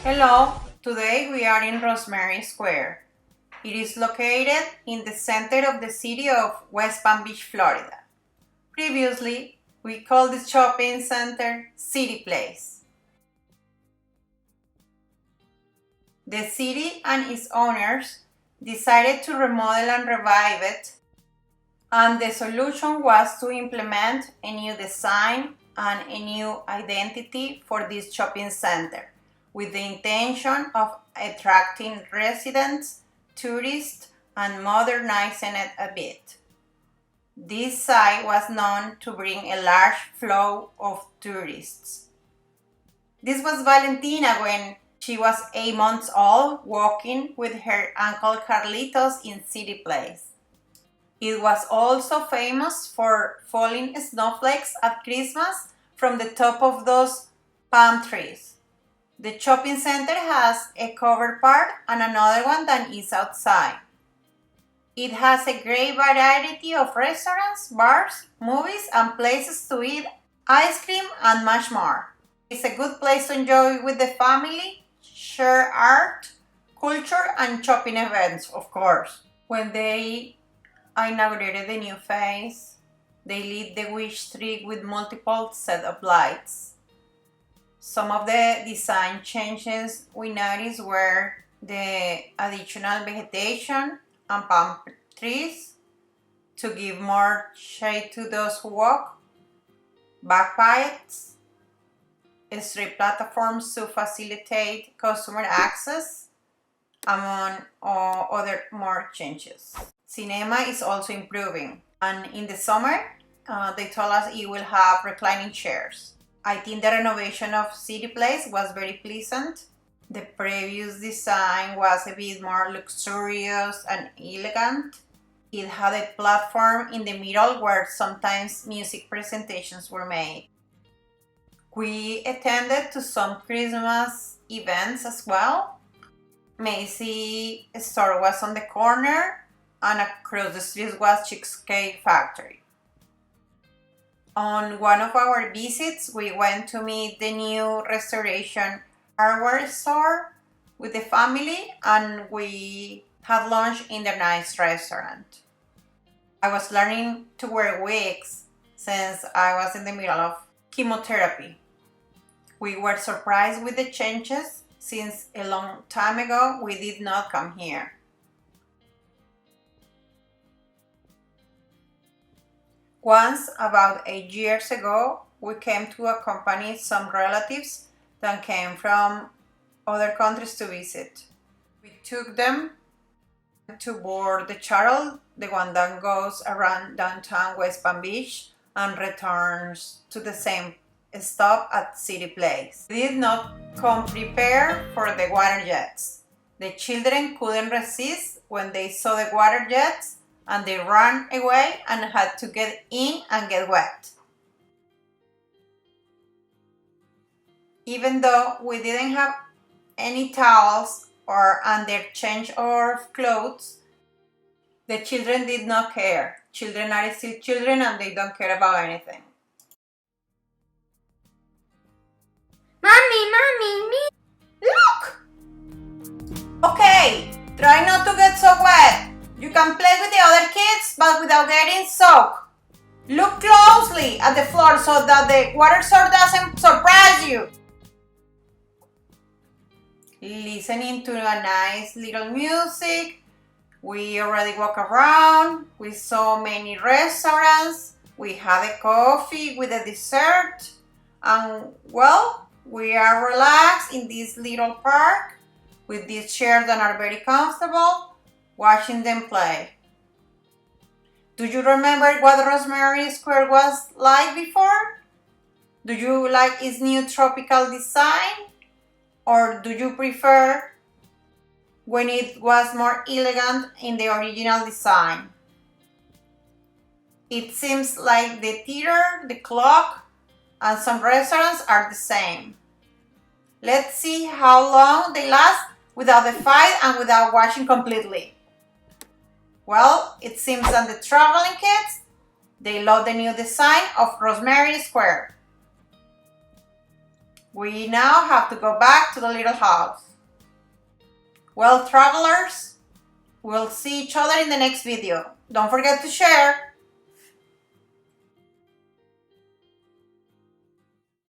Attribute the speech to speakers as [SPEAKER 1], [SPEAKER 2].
[SPEAKER 1] Hello, today we are in Rosemary Square. It is located in the center of the city of West Palm Beach, Florida. Previously, we called the shopping center City Place. The city and its owners decided to remodel and revive it, and the solution was to implement a new design and a new identity for this shopping center, with the intention of attracting residents, tourists, and modernizing it a bit. This site was known to bring a large flow of tourists. This was Valentina when she was 8 months old, walking with her uncle Carlitos in City Place. It was also famous for falling snowflakes at Christmas from the top of those palm trees. The shopping center has a covered part and another one that is outside. It has a great variety of restaurants, bars, movies, and places to eat ice cream and much more. It's a good place to enjoy with the family, share art, culture, and shopping events, of course. When they inaugurated the new phase, they lit the wish tree with multiple set of lights. Some of the design changes we noticed were the additional vegetation and palm trees to give more shade to those who walk, backpacks, street platforms to facilitate customer access, among other more changes. Cinema is also improving, and in the summer, they told us it will have reclining chairs. I think the renovation of City Place was very pleasant. The previous design was a bit more luxurious and elegant. It had a platform in the middle where sometimes music presentations were made. We attended to some Christmas events as well. Macy's store was on the corner, and across the street was Cheesecake Factory. On one of our visits, we went to meet the new restoration hardware store with the family, and we had lunch in the nice restaurant. I was learning to wear wigs since I was in the middle of chemotherapy. We were surprised with the changes since a long time ago we did not come here. Once, about 8 years ago, we came to accompany some relatives that came from other countries to visit. We took them to board the shuttle, the one that goes around downtown West Palm Beach and returns to the same stop at City Place. We did not come prepared for the water jets. The children couldn't resist when they saw the water jets, and they ran away and had to get in and get wet. Even though we didn't have any towels or under change of clothes, the children did not care. Children are still children and they don't care about anything. Mommy, me. Look! Okay, try not to get so wet. You can play with the other kids, but without getting soaked. Look closely at the floor so that the water source doesn't surprise you. Listening to a nice little music. We already walked around. We saw many restaurants. We had a coffee with a dessert. And well, we are relaxed in this little park with these chairs that are very comfortable, watching them play. Do you remember what Rosemary Square was like before? Do you like its new tropical design? Or do you prefer when it was more elegant in the original design? It seems like the theater, the clock, and some restaurants are the same. Let's see how long they last without the fight and without washing completely. Well, it seems that the traveling kids, they love the new design of Rosemary Square. We now have to go back to the little house. Well, travelers, we'll see each other in the next video. Don't forget to share.